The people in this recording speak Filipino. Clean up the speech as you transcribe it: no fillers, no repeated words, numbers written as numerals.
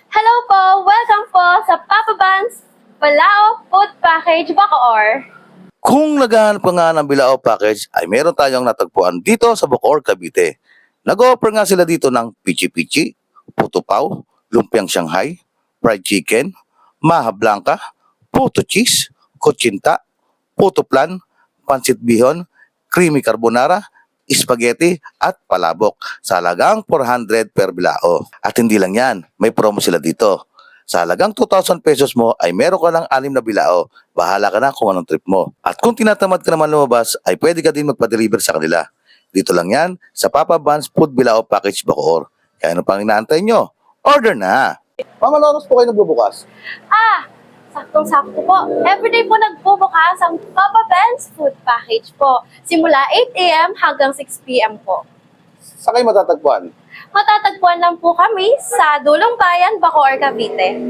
Hello po! Welcome po sa Papa Ban's Balao Food Package Bacoor. Kung naghahanap ka nga ng Bilao package, ay meron tayong natagpuan dito sa Bacoor, Cavite. Nag-offer nga sila dito ng pichi-pichi, puto pao, lumpiang Shanghai, fried chicken, maha blanca, puto cheese, kutsinta, puto plan, pansit bihon, creamy carbonara, spaghetti at palabok sa halagang 400 per bilao. At hindi lang yan, may promo sila dito. Sa halagang 2,000 pesos mo ay meron ka ng 6 na bilao. Bahala ka na kung anong trip mo. At kung tinatamad ka naman lumabas, ay pwede ka din magpa-deliver sa kanila. Dito lang yan sa Papa Ban's Food Bilao Package Bacoor. Kaya ano pang inaantay nyo? Order na! Mama, oras po kayo nagbubukas? Saktong-sakto po. Everyday po nagbubukas ang Papa Ban's Food Package po. Simula 8 a.m. hanggang 6 p.m. po. Saan kayo matatagpuan? Matatagpuan lang po kami sa Dulong Bayan, Bacoor, Cavite.